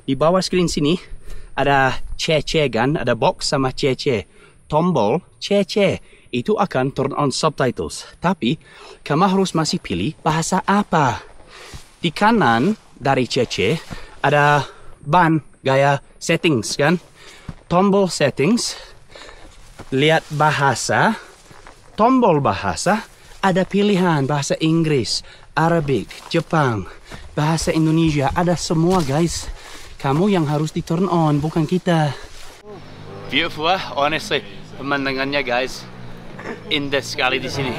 Di bawah screen sini ada C kan, ada box sama C. Tombol C. Itu akan turn on subtitles. Tapi kamu harus masih pilih bahasa apa. Di kanan dari C ada ban gaya settings kan. Tombol settings, lihat bahasa, tombol bahasa, ada pilihan bahasa Inggris, Arabic, Jepang, bahasa Indonesia, ada semua guys. Kamu yang harus di turn on, bukan kita. Beautiful, honestly. Pemandangannya guys, indah sekali di sini.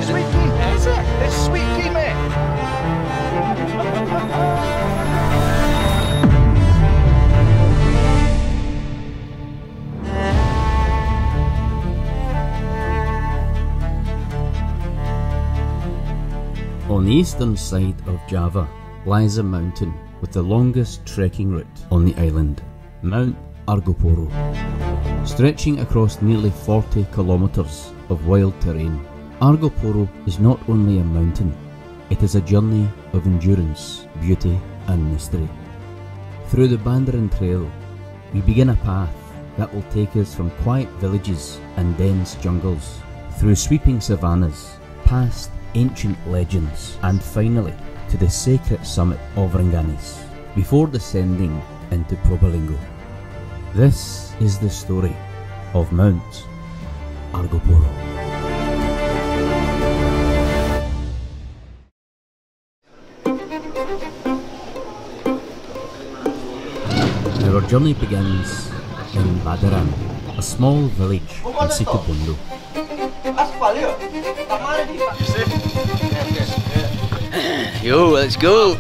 Sweet pea, is it? It's sweet pea, mate. On the eastern side of Java lies a mountain with the longest trekking route on the island, Mount Argopuro. Stretching across nearly 40 kilometers of wild terrain, Argopuro is not only a mountain, it is a journey of endurance, beauty and mystery. Through the Bandaran Trail, we begin a path that will take us from quiet villages and dense jungles, through sweeping savannas, past ancient legends, and finally to the sacred summit of Ranganis, before descending into Probolinggo. This is the story of Mount Argopuro. Our journey begins in Badaran, a small village in Situbondo. Yo, let's go.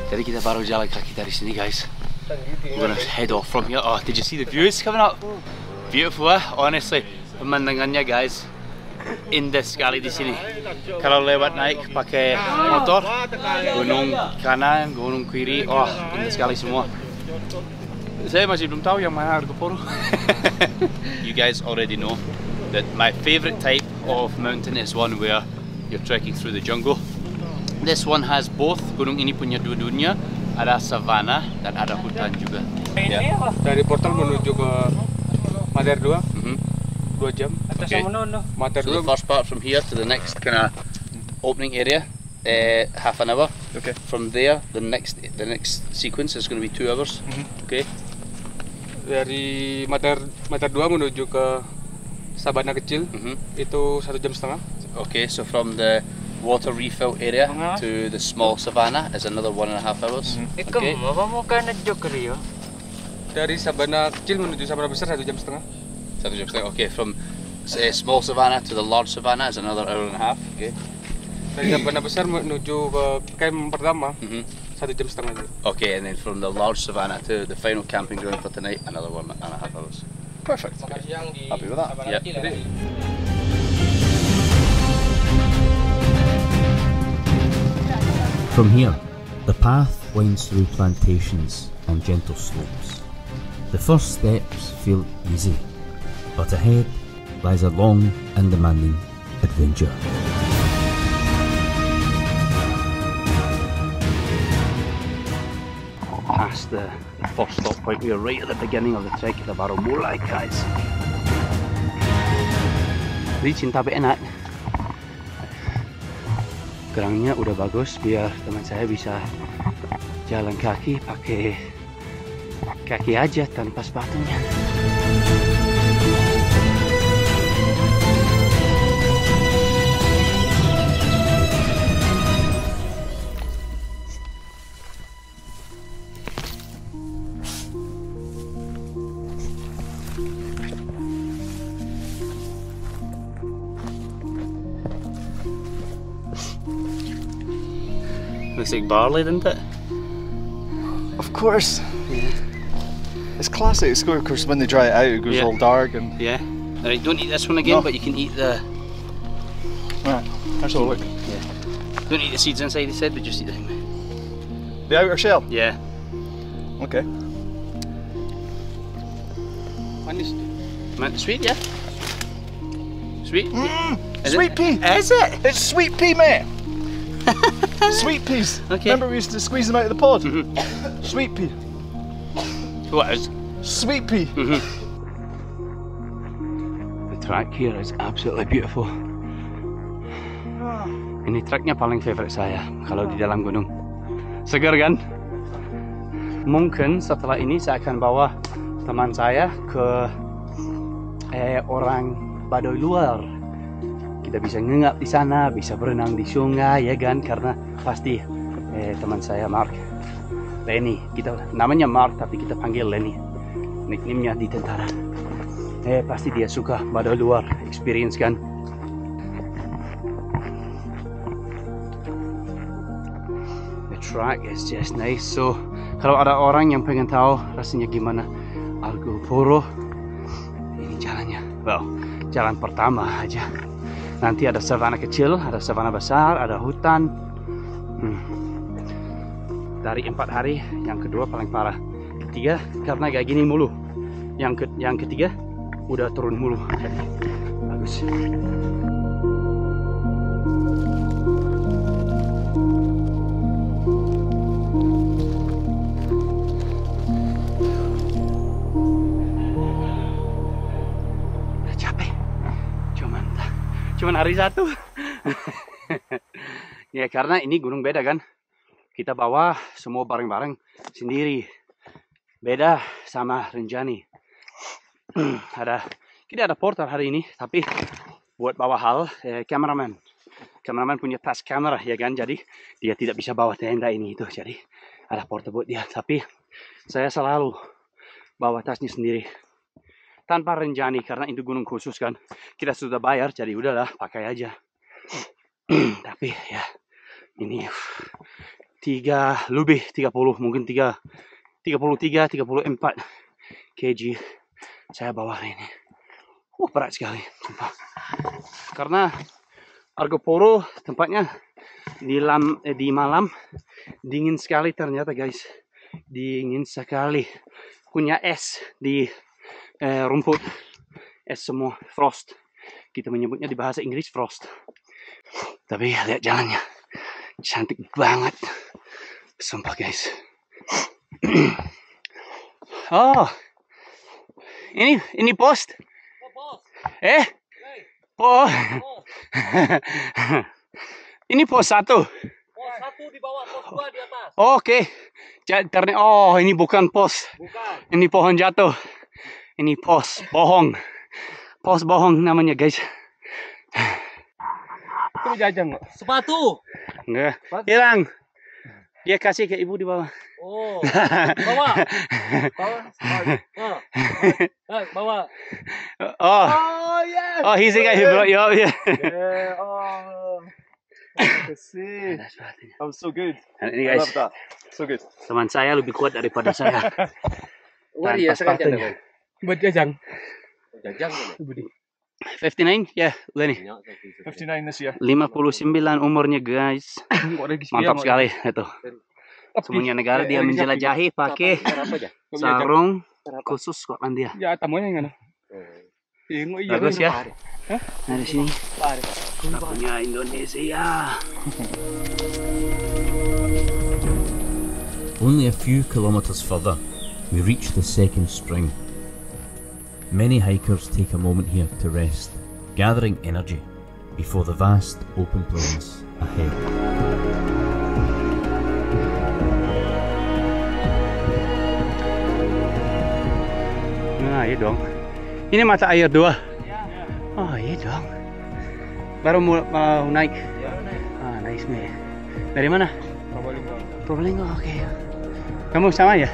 Jadi kita baru jalan kaki dari sini guys. We're gonna head off from here. Oh, did you see the views coming up? Beautiful, honestly. Pemandangannya guys, indah sekali di sini. Kalau lewat naik pakai motor, gunung kanan, gunung kiri, oh indah sekali semua. Saya masih belum tahu yang mana Argopuro. You guys already know that my favorite type of mountain is one where you're trekking through the jungle. This one has both. Gunung ini punya dua-duanya. Ada savana dan ada hutan juga. Yeah. Dari portal menuju ke Mater 2, 2 jam. Okay. Mater So the 2. first part from here to the next kind of opening area, half an hour. Okay. From there, the next sequence is going to be 2 hours. Okay. Dari Mater 2 menuju ke Sabana kecil, itu 1,5 jam. Okay, so from the water refill area to the small savannah is another 1.5 hours. Okay. Dari Sabana kecil menuju Sabana besar 1,5 jam. 1.5 jam. Okay, from say small savannah to the large savannah is another 1.5 hours. Okay. Dari Sabana besar menuju ke camp pertama 1,5 jam juga. Okay, and then from the large savannah to the final camping ground for tonight, another 1.5 hours. Perfect. Okay. Happy with that? Yeah. From here, the path winds through plantations and gentle slopes. The first steps feel easy, but ahead lies a long and demanding adventure. Past the first stop point, we are right at the beginning of the trek. Kita baru mulai guys. Licin tapi enak. Gerangnya udah bagus biar teman saya bisa jalan kaki pakai kaki aja tanpa sepatunya. Looks like barley, doesn't it? Of course. It's classic. It's of course when they dry it out, it goes all dark and. Yeah. Alright, don't eat this one again, No. but you can eat the. Right. Let's have a look. Yeah. Don't eat the seeds inside. He said, but just eat the thing. The outer shell. Yeah. Okay. Sweet, yeah. Sweet. Is Sweet it? pea. Is it? It's sweet pea, mate. Sweet peas. Okay. Remember we used to squeeze them out of the pod? Sweet pea. What is? Sweet pea. The track here is absolutely beautiful. Ini tracknya paling favorite saya kalau di dalam gunung. Segar kan? Mungkin setelah ini saya akan bawa teman saya ke orang Baduy luar. Kita bisa nginap di sana, bisa berenang di sungai ya kan? Karena pasti teman saya Mark, Lenny, kita namanya Mark tapi kita panggil Lenny. Nickname-nya di tentara. Pasti dia suka Baduy luar, experience kan? Track is just nice. So kalau ada orang yang pengen tahu rasanya gimana Argo Poro, ini jalannya. Well, jalan pertama aja. Nanti ada savana kecil, ada savana besar, ada hutan. Dari 4 hari, yang kedua paling parah. Ketiga karena kayak gini mulu. Yang ketiga udah turun mulu. Jadi bagus. Cuman hari satu. Ya karena ini gunung beda kan. Kita bawa semua barang-barang sendiri. Beda sama Rinjani. Kita ada porter hari ini, tapi buat bawa hal kameraman. Kameraman punya tas kamera ya kan, jadi dia tidak bisa bawa tenda ini itu. Jadi ada porter buat dia, tapi saya selalu bawa tasnya sendiri. Tanpa Rinjani karena itu gunung khusus kan. Kita sudah bayar jadi udahlah pakai aja. Tapi ya ini 30 mungkin 33 34 kg saya bawa hari ini. Berat sekali sumpah. Karena Argo Poro tempatnya di malam dingin sekali ternyata guys. Dingin sekali. Punya es di rumput, es semua, frost. Kita menyebutnya di bahasa Inggris frost. Tapi lihat jalannya, cantik banget, sumpah guys. Oh, ini post. Pos. Ini pos 1. Pos 1 di bawah, pos 2 di atas. Oke. Oh, ini bukan pos. Bukan. Ini pohon jatuh. Ini pos bohong. Pos bohong namanya guys. Itu jajan nggak? Sepatu. Enggak. Hilang. Dia kasih ke ibu di bawah. Oh. Bawa. Bawa. Oh. Oh yes. Oh, he's the guy who brought you up here. Yeah. Oh. I see. That was so good. Ini I guys, love that. So good. teman saya lebih kuat daripada saya. Iya, sepatunya. Buat jajang. Jajang. 59, ya, Lenny. 59 this year. 59 umurnya guys. Mantap sekali itu. Semuanya negara dia menjelajahi pakai sarung khusus Skotlandia. Ya, tamunya yang mana? Bagus ya. Nah di sini punya Indonesia. Only a few kilometers further, we reach the second spring. Many hikers take a moment here to rest, gathering energy before the vast open plains ahead. Nah, iya dong. Ini mata air 2. Oh, iya dong. Baru mau naik. Ah, nice nih. Dari mana? Probolinggo. Oke. Kamu sama ya?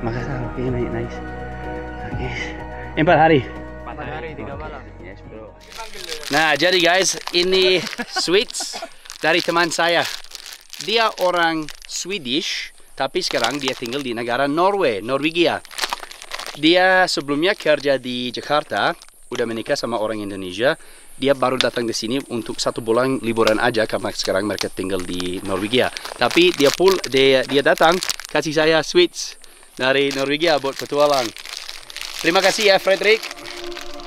Makassar. Oke, nice. Oke. 4 hari. 4 hari 3 malam. Yes, bro. Nah, jadi guys, ini sweets dari teman saya. dia orang Swedish, tapi sekarang dia tinggal di negara Norwegia. Dia sebelumnya kerja di Jakarta, udah menikah sama orang Indonesia. Dia baru datang di sini untuk 1 bulan liburan aja karena sekarang mereka tinggal di Norwegia. Tapi dia datang kasih saya sweets dari Norwegia buat petualang. Terima kasih ya Fredrik.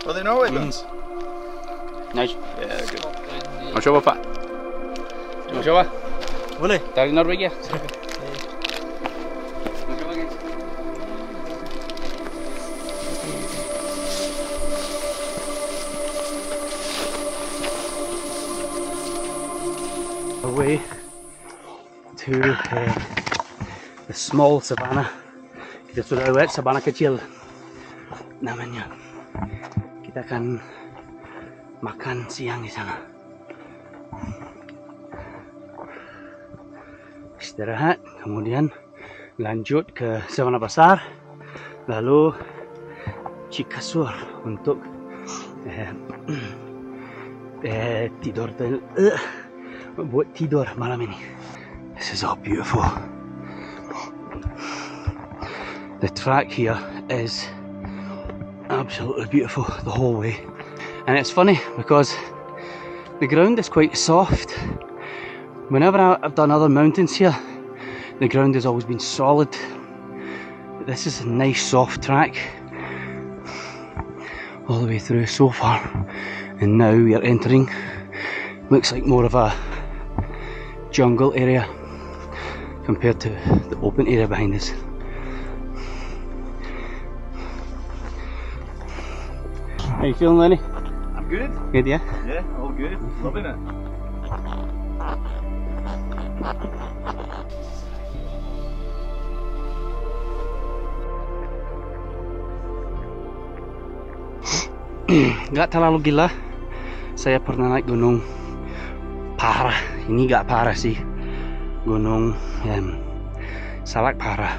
Are they Norway buns? Nice. Yeah, good. Mau coba Pak? Mau coba? Boleh. Dari Norwegia. Away to the small savannah. Kita sudah lewat savannah kecil namanya. Kita akan makan siang di sana. Istirahat, kemudian lanjut ke savannah besar, lalu Cikasur untuk buat tidur malam ini. This is all beautiful. The track here is absolutely beautiful the whole way, and it's funny because the ground is quite soft. Whenever I've done other mountains here, the ground has always been solid. But this is a nice soft track all the way through so far, and now we are entering, looks like more of a jungle area compared to the open area behind us. How you feeling, Lenny? I'm good. Good, yeah? Yeah, all good. Loving it. Gak terlalu gila. Saya pernah naik gunung parah. Ini gak parah sih. Gunung Salak parah.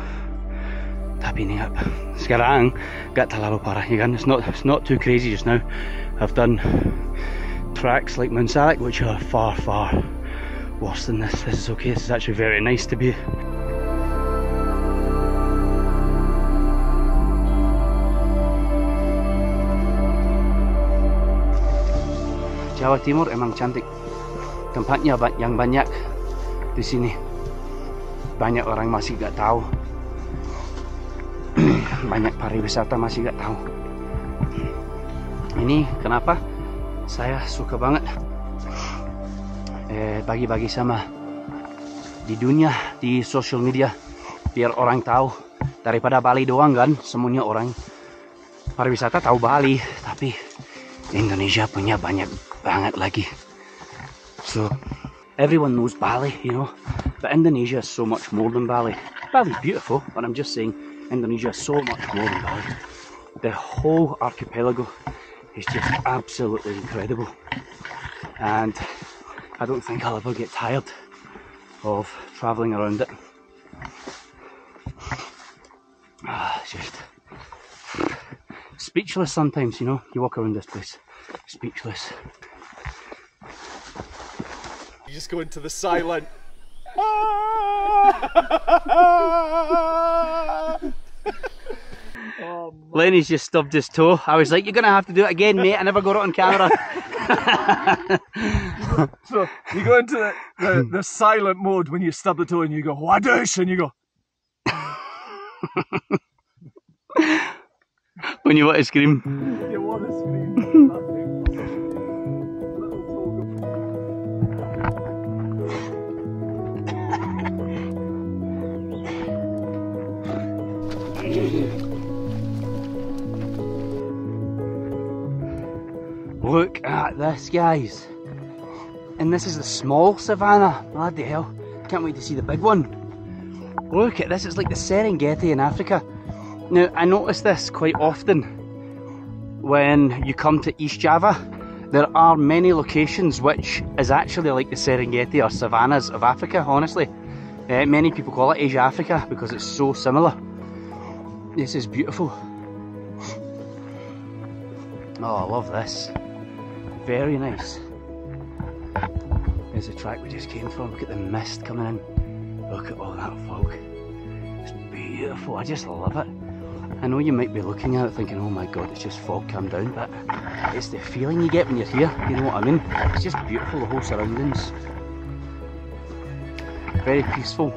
Tapi ini gak. Sekarang gak terlalu parah, ya kan? It's not too crazy just now. I've done tracks like Mount Salak which are far worse than this. This is okay. This is actually very nice to be. Jawa Timur emang cantik. Tempatnya yang banyak di sini. Banyak orang masih gak tahu. Banyak pariwisata masih gak tahu. Ini kenapa saya suka banget bagi-bagi sama di dunia, di social media, biar orang tahu. Daripada Bali doang kan, semuanya orang pariwisata tahu Bali, tapi Indonesia punya banyak banget lagi. So everyone knows Bali, you know, but Indonesia is so much more than Bali. Bali's beautiful, but I'm just saying Indonesia is so much more than Bali. The whole archipelago is just absolutely incredible, and I don't think I'll ever get tired of travelling around it. Just speechless sometimes, you know, you walk around this place, speechless. You just go into the silent. Lenny's just stubbed his toe. I was like, you're going to have to do it again, mate. I never got it on camera. So you go into the silent mode when you stub the toe and you go, Wadush, and you go. When you want to scream. You want to scream. Look at this, guys. And this is the small savannah. Bloody hell. Can't wait to see the big one. Look at this, it's like the Serengeti in Africa. Now, I notice this quite often when you come to East Java. There are many locations which is actually like the Serengeti or savannas of Africa, honestly. Many people call it Asia Africa because it's so similar. This is beautiful. Oh, I love this. Very nice. is the track we just came from. Look at the mist coming in. Look at all that fog. It's beautiful. I just love it. I know you might be looking at it thinking, oh my god, it's just fog, calm down, but it's the feeling you get when you're here, you know what I mean? It's just beautiful, the whole surroundings. Very peaceful.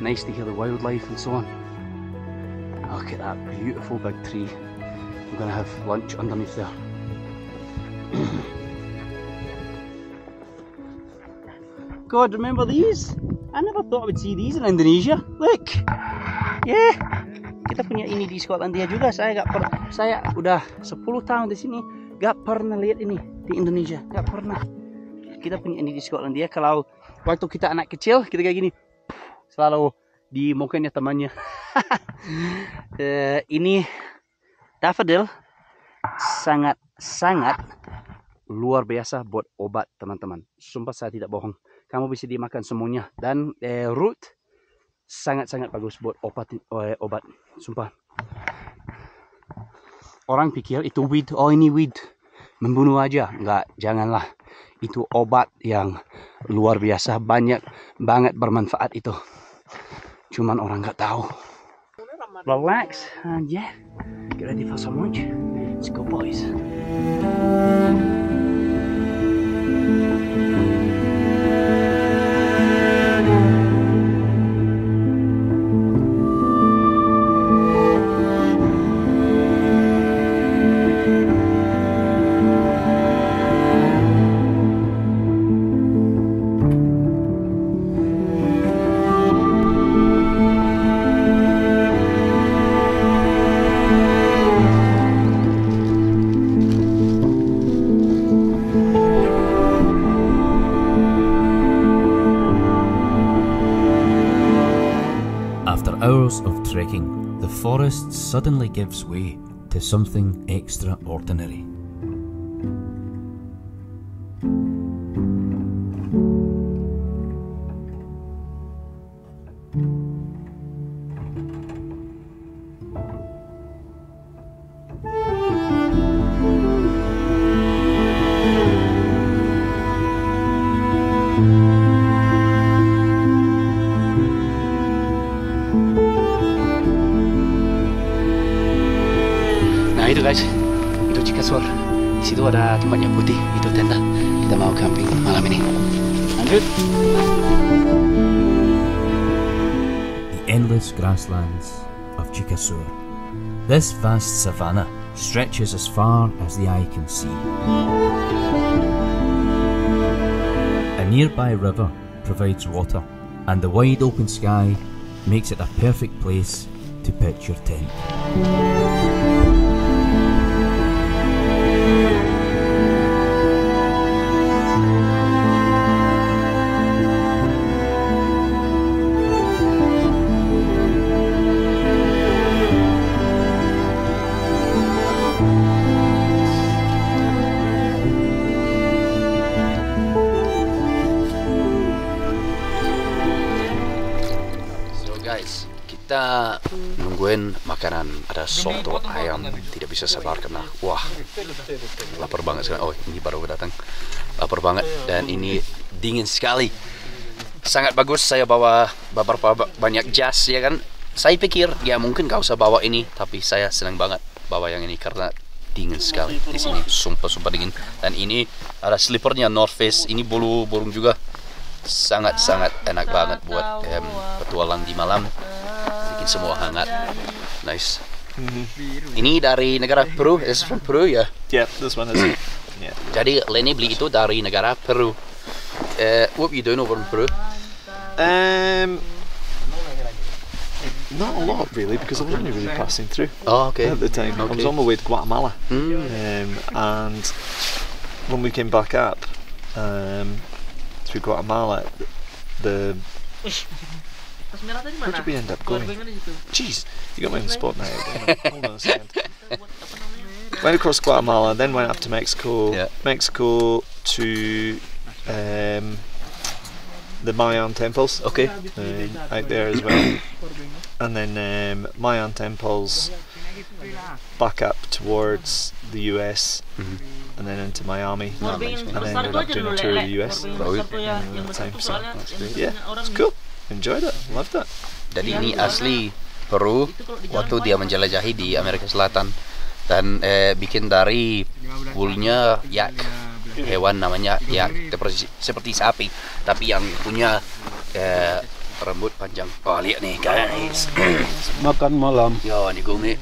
Nice to hear the wildlife and so on. Look at that beautiful big tree. I'm going to have lunch underneath there. God, remember these? I never thought I would see these in Indonesia. Look! Yeah! Kita punya ini di Skotlandia juga. Saya udah 10 tahun di sini, gak pernah lihat ini di Indonesia. Gak pernah. Kita punya ini di Skotlandia. Kalau waktu kita anak kecil, kita kayak gini. Selalu dimokainnya temannya. Ini daffodil sangat luar biasa buat obat, teman-teman. Sumpah saya tidak bohong. Kamu bisa dimakan semuanya. Dan root sangat-sangat bagus buat obat. Sumpah. Orang pikir itu weed. Oh, ini weed. Membunuh aja. Enggak, janganlah. Itu obat yang luar biasa. Banyak banget bermanfaat itu. Cuman orang nggak tahu. Relax. And yeah. Get ready for some lunch. Let's go, boys. Hours of trekking, the forest suddenly gives way to something extraordinary. Itu guys, itu Cikasur. Di situ ada tempatnya putih, itu tenda. Kita mau camping malam ini. Lanjut. The endless grasslands of Cikasur. This vast savanna stretches as far as the eye can see. A nearby river provides water, and the wide open sky makes it a perfect place to pitch your tent. Guys, kita nungguin makanan. Ada soto ayam, tidak bisa sabar karena wah, lapar banget sekarang. Oh, ini baru datang, lapar banget dan ini dingin sekali. Sangat bagus. Saya bawa beberapa banyak jas, ya kan. Saya pikir ya mungkin gak usah bawa ini, tapi saya senang banget bawa yang ini karena dingin sekali di sini. Sumpah dingin. Dan ini ada slippernya North Face. Ini bulu burung juga. Sangat-sangat enak banget buat petualang di malam. Bikin semua hangat. Nice. Ini dari negara Peru. Is from Peru ya? Yeah, this one is. Yeah. Jadi Lenny beli itu dari negara Peru. What were you doing over in Peru? Not a lot really, because I was only really passing through. Oh, okay. At the time, I was on my way to Guatemala, and when we came back up through Guatemala, where did we end up going? Jeez, you got me on the spot now. Hold on a second. Went across Guatemala, then went up to Mexico. Yeah. Mexico to the Mayan temples. Okay. Out there as well. And then Mayan temples back up towards the US, and then into Miami, and then ended up doing a tour of the US. Yeah, it's cool. Enjoyed it. Loved it. Jadi ini asli Peru waktu dia menjelajahi di Amerika Selatan, dan bikin dari woolnya yak, hewan namanya yak, seperti sapi tapi yang punya rambut panjang. Oh, lihat nih guys. Makan malam. Yo, ini gue.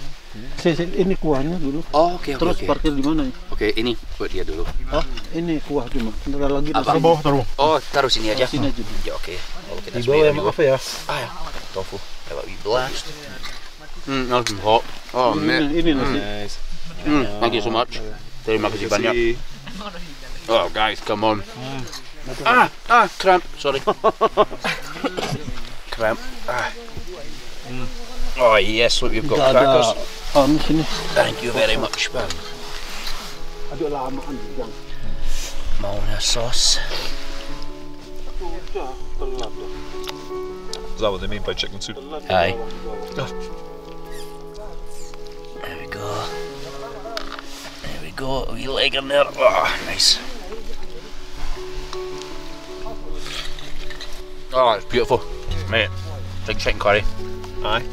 Ini kuahnya dulu. Oh, oke. Terus parkir di mana? Oke, ini buat dia dulu. Oh, ini kuah cuma. Bentar lagi. Taruh. Oh, taruh sini aja. Sini aja. Ya, oke. Kalau kita Di bawah ya, maaf ya. Ya. Tofu. Kalau we blast. Nice and hot. Oh, man. Ini nasi. Nice. Thank you so much. Terima kasih banyak. See, Oh, guys, come on. Cramp. Sorry. Cramp. Oh, yes, look, you've got crackers. Sini. Thank you very much, man. Aduh lamaan bang. Mau na sauce? is that what they mean by chicken soup? Aye. There we go. There we go. A wee leg in there. Oh, nice. Oh, it's beautiful, mate. Big chicken curry. Aye.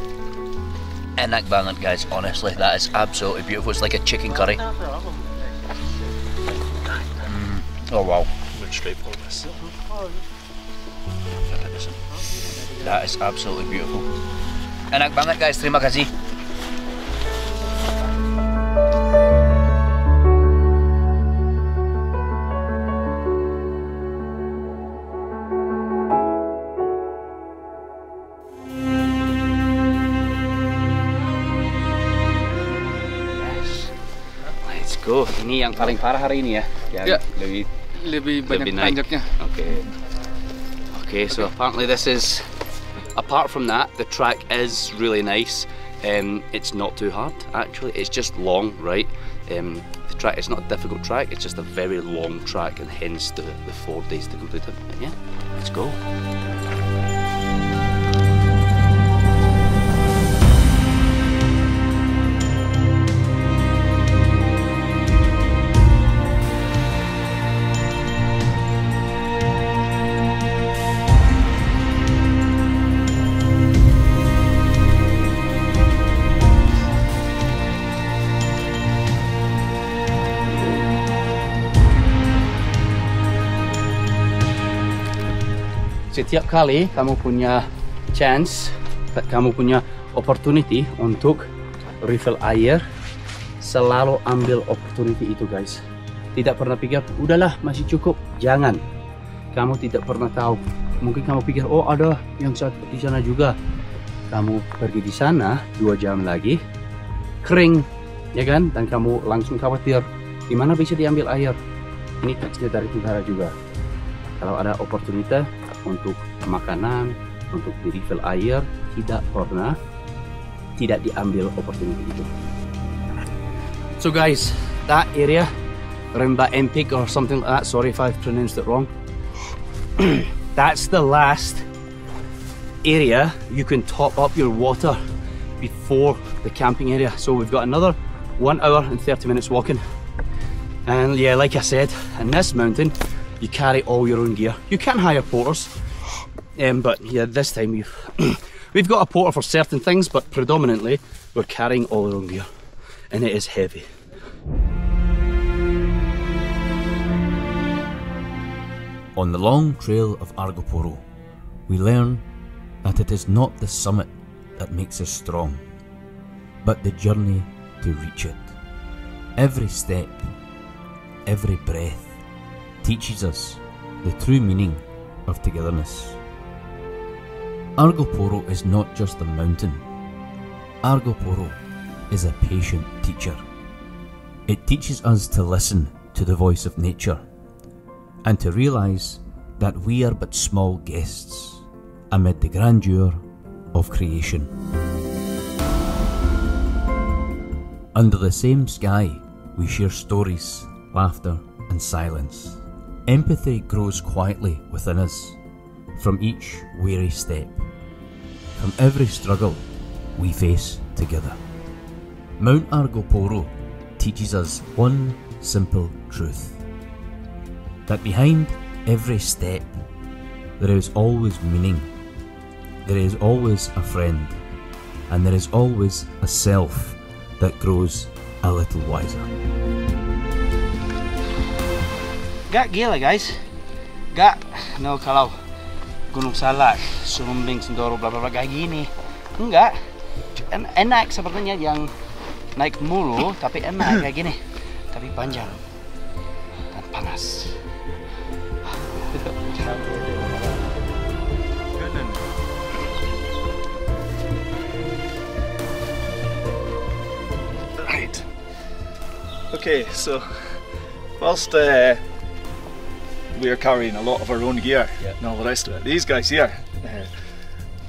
Enak banget, guys. Honestly, that is absolutely beautiful. It's like a chicken curry. Oh wow. Went straight for this. That is absolutely beautiful. Enak banget, guys. Terima kasih. Go. Ini yang paling parah hari ini ya. Ya. Lebih Lebih banyak naik. tanjaknya. Okay, so apparently this is, apart from that, the track is really nice. It's not too hard actually. It's just long, right? The track, it's not a difficult track. It's just a very long track, and hence the 4 days to complete it. And yeah, let's go. Setiap kali kamu punya chance, kamu punya opportunity untuk refill air, selalu ambil opportunity itu, guys. Tidak pernah pikir, udahlah masih cukup. Jangan. Kamu tidak pernah tahu. Mungkin kamu pikir, oh ada yang di sana juga. Kamu pergi di sana 2 jam lagi, kering, ya kan? Dan kamu langsung khawatir, di mana bisa diambil air? Ini kecil dari tentara juga. Kalau ada opportunity untuk makanan, untuk di refill air, tidak diambil opportunity itu. So guys, that area, Rimba Empik or something like that, sorry if I've pronounced it wrong, that's the last area you can top up your water before the camping area. So we've got another 1 hour and 30 minutes walking. And yeah, like I said, in this mountain, you carry all your own gear. You can hire porters, but yeah, this time we've got a porter for certain things, but predominantly we're carrying all our own gear, and it is heavy. On the long trail of Argopuro, we learn that it is not the summit that makes us strong, but the journey to reach it. Every step, every breath teaches us the true meaning of togetherness. Argopuro is not just a mountain. Argopuro is a patient teacher. It teaches us to listen to the voice of nature and to realize that we are but small guests amid the grandeur of creation. Under the same sky, we share stories, laughter, and silence. Empathy grows quietly within us, from each weary step, from every struggle we face together. Mount Argoporo teaches us one simple truth, that behind every step there is always meaning, there is always a friend, and there is always a self that grows a little wiser. Gak gila guys, gak no kalau Gunung Salak, Sumbing, Sindoro, bla bla bla kayak gini. Enggak, enak sepertinya yang naik mulu, tapi enak kayak gini, tapi panjang dan panas. Right. Okay, so whilst we are carrying a lot of our own gear and all the rest of it, these guys here,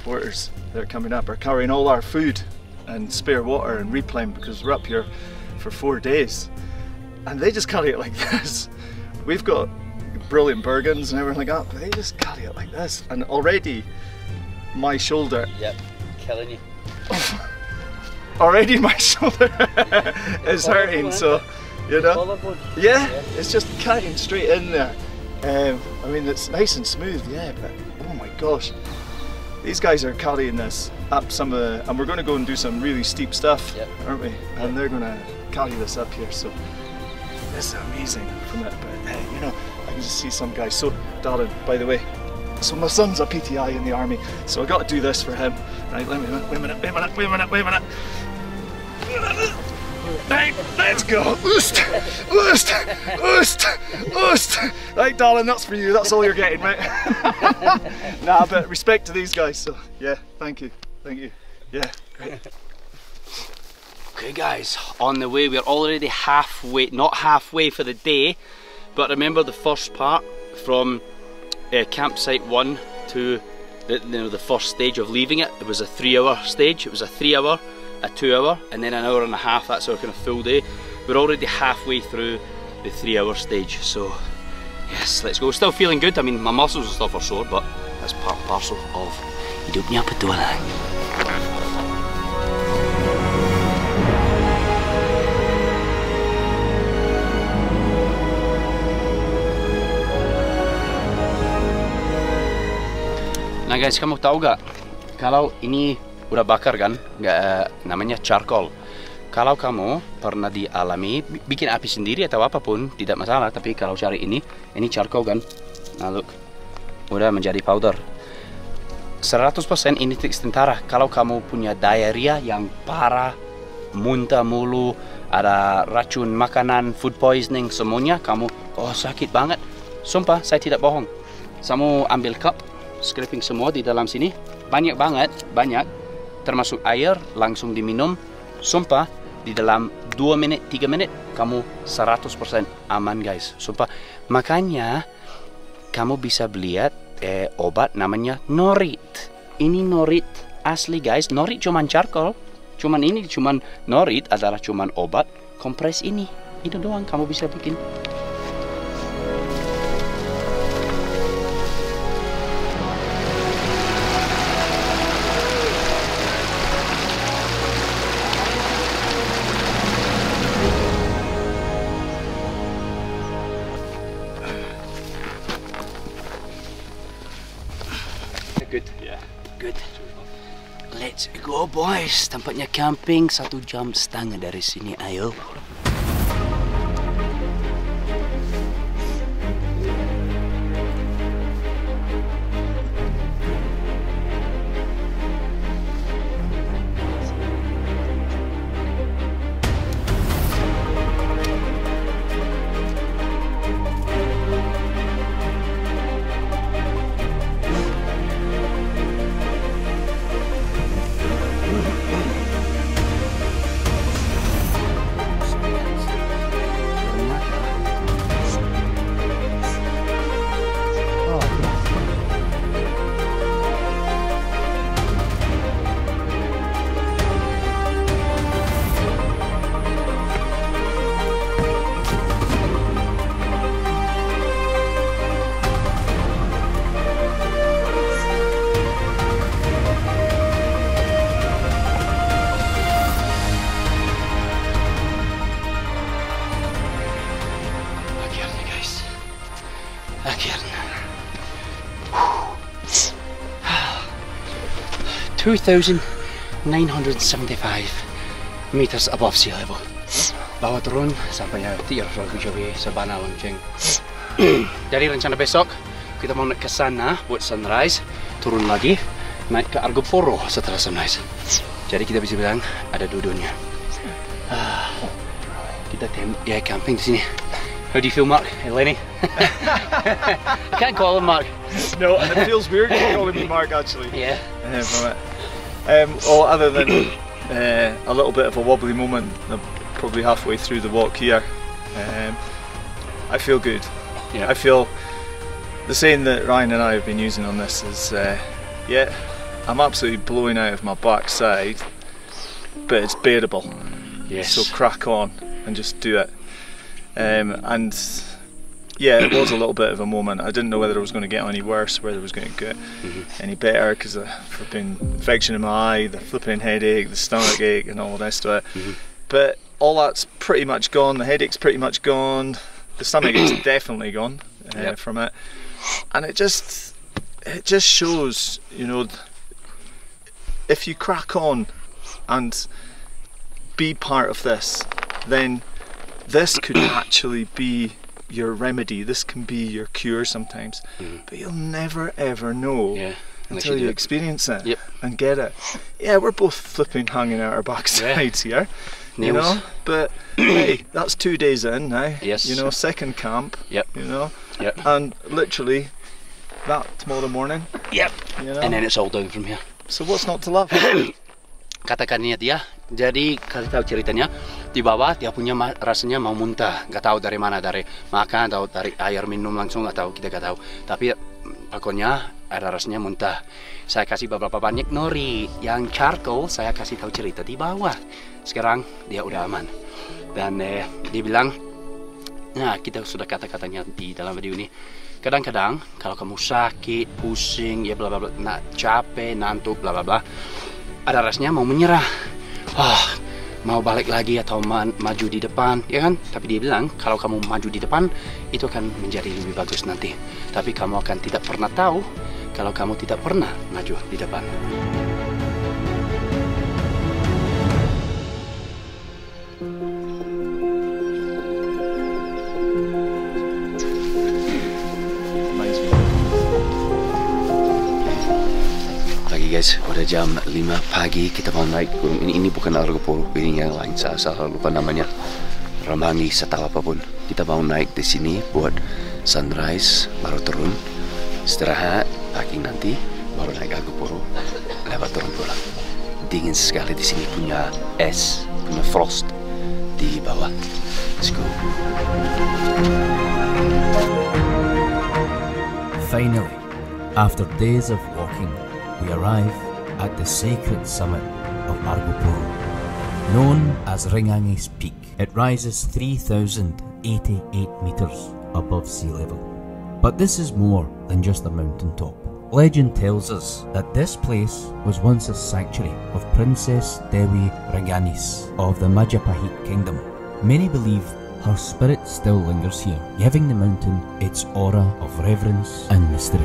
porters, they're coming up, are carrying all our food and spare water and repline because we're up here for 4 days, and they just carry it like this. We've got brilliant Bergens and everything like that, but they just carry it like this, and already my shoulder, Killing you. already my shoulder is hurting, so you know, yeah, it's just cutting straight in there. I mean, it's nice and smooth, yeah, but oh my gosh, these guys are carrying this up some of the, and we're going to go and do some really steep stuff, aren't we? And they're going to carry this up here, so it's amazing from it. But you know, I can just see some guys. So, Darren, by the way, so my son's a PTI in the army, so I got to do this for him. Right, wait a minute. Right, let's go. Oost. Right, darling, that's for you. That's all you're getting, mate. Nah, but respect to these guys. So yeah, thank you. Yeah, great. Okay guys, on the way. We're already halfway, not halfway for the day, but remember the first part from campsite 1 to the first stage of leaving it. It was a 3-hour stage. It was a 3-hour, a 2-hour, and then an hour and a half. That's our kind of full day. We're already halfway through the 3-hour stage, so yes, let's go. Still feeling good. I mean, my muscles and stuff are sore, but that's part and parcel of hidupnya petualang. Nah guys, kamu tahu gak, kalau ini udah bakar kan, namanya charcoal. Kalau kamu pernah dialami bikin api sendiri atau apapun, tidak masalah. Tapi kalau cari ini charcoal kan, nah look, udah menjadi powder. 100% ini trik tentara. Kalau kamu punya diarrhea yang parah, muntah mulu, ada racun makanan, food poisoning, semuanya, kamu sakit banget. Sumpah, saya tidak bohong. Kamu ambil cup, scraping semua di dalam sini, banyak banget, termasuk air, langsung diminum. Sumpah, di dalam 2 menit, 3 menit, kamu 100% aman guys, sumpah. Makanya kamu bisa lihat obat namanya Norit. Ini Norit asli guys. Norit cuman charcoal, cuman Norit adalah cuman obat kompres ini. Itu doang kamu bisa bikin. Good. Yeah. Good. Let's go boys. Tempatnya camping 1,5 jam dari sini. Ayo. 2,975 meters above sea level. Bawa turun sampai 300 Sabana lonceng. Jadi rencana besok kita mau naik ke sana buat sunrise, turun lagi, naik ke Argoporo setelah sunrise. Jadi kita bisa bilang ada dua-duanya. Kita camping di sini. How do you feel, Mark? Hey, Lenny? I can't call him Mark. No, and it feels weird calling me Mark actually. Yeah. Well, other than a little bit of a wobbly moment, probably halfway through the walk here, I feel good. Yeah. I feel the saying that Ryan and I have been using on this is, yeah, I'm absolutely blowing out of my backside, but it's bearable. Yes. So crack on and just do it. And yeah, it was a little bit of a moment. I didn't know whether it was going to get any worse, whether it was going to get any better, because the flipping infection in my eye, the flipping headache, the stomach ache, and all the rest of it. But all that's pretty much gone. The headache's pretty much gone. The stomach ache's definitely gone from it, and it just shows, you know, if you crack on and be part of this, then this could actually be your remedy. This can be your cure sometimes, but you'll never ever know until you experience it and get it. Yeah, we're both flipping hanging out our backsides here, you know, but hey, that's 2 days in now. Yes. You know, second camp. Yep. You know. Yep. And literally that tomorrow morning. Yep. You know. And then it's all down from here. So what's not to love? Katakannya dia, jadi kasih tahu ceritanya, di bawah dia punya rasanya mau muntah, nggak tahu dari mana, dari makan atau dari air minum langsung, nggak tahu, kita nggak tahu. Tapi pokoknya ada rasanya muntah. Saya kasih beberapa banyak nori, yang charcoal saya kasih tahu cerita di bawah. Sekarang dia udah aman. Dan dia bilang, nah kita sudah kata-katanya di dalam video ini. Kadang-kadang kalau kamu sakit, pusing, ya bla bla bla, capek, ngantuk, bla bla bla, ada rasanya mau menyerah, mau balik lagi atau maju di depan, ya kan? Tapi dia bilang kalau kamu maju di depan itu akan menjadi lebih bagus nanti. Tapi kamu akan tidak pernah tahu kalau kamu tidak pernah maju di depan. Guys, udah jam 5 pagi, kita mau naik gunung. Ini bukan Argoporo, ini yang lain, saya lupa namanya, Ramangi, setahu apapun. Kita mau naik di sini buat sunrise, baru turun, istirahat, pagi nanti baru naik Argoporo, lewat turun pulang. Dingin sekali di sini, punya es, punya frost di bawah. Let's go. Finally, after days of walking, we arrive at the sacred summit of Argoporo, known as Ringangi's Peak. It rises 3,088 meters above sea level. But this is more than just a mountaintop. Legend tells us that this place was once a sanctuary of Princess Dewi Rengganis of the Majapahit Kingdom. Many believe her spirit still lingers here, giving the mountain its aura of reverence and mystery.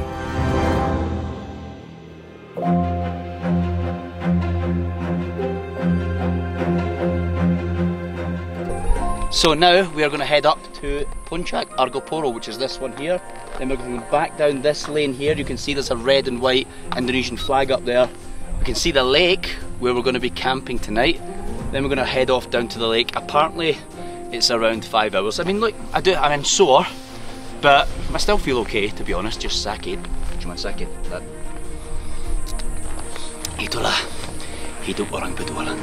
So now we are going to head up to Puncak Argoporo, which is this one here. Then we're going to go back down this lane here. You can see there's a red and white Indonesian flag up there. We can see the lake where we're going to be camping tonight. Then we're going to head off down to the lake. Apparently it's around 5 hours. I mean, look, I'm sore, but I still feel okay, to be honest. Just sakit, cuma sakit. Itulah hidup orang petualang.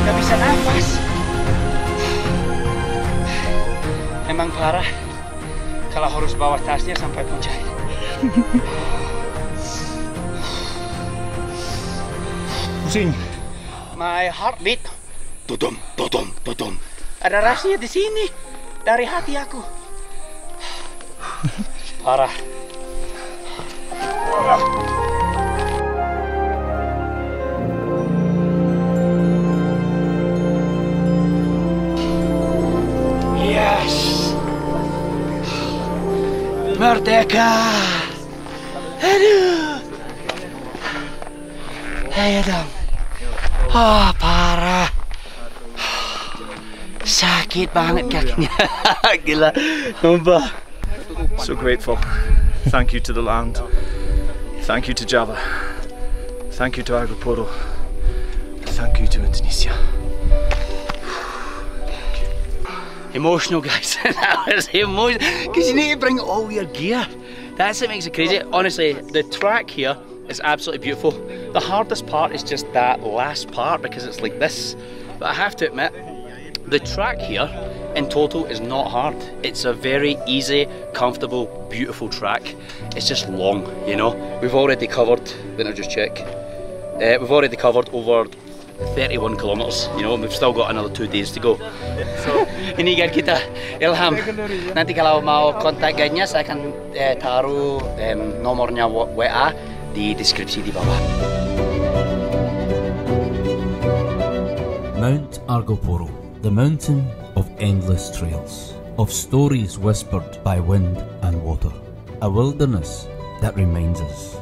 Gak bisa nafas. Emang Clara kalau harus bawa tasnya sampai puncak. Pusing. My heartbeat. Tutum, tutum, tutum. Ada rasanya di sini dari hati aku. Parah. God. Aduh. Ayo dong. Oh, parah. Sakit banget kakinya. Gila. Sumpah. So grateful. Thank you to the land. Thank you to Java. Thank you to Argopuro. Thank you to Indonesia. Emotional, guys. That was emotional. Because you need to bring all your gear. That's what makes it crazy. Honestly, the track here is absolutely beautiful. The hardest part is just that last part because it's like this. But I have to admit, the track here in total is not hard. It's a very easy, comfortable, beautiful track. It's just long, you know. We've already covered, let me just check. We've already covered over 31 kilometers, you know, and we've still got another 2 days to go. So, ini guide kita, Ilham. Nanti kalau mau kontak guide-nya, saya akan taruh nomornya WA di deskripsi di bawah. Mount Argopuro, the mountain of endless trails, of stories whispered by wind and water, a wilderness that reminds us,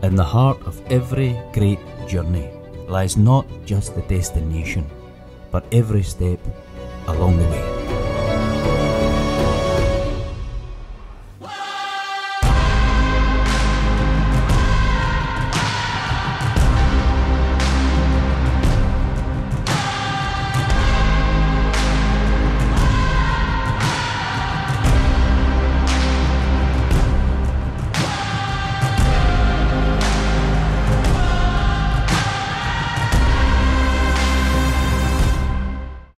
in the heart of every great journey lies not just the destination, but every step along the way.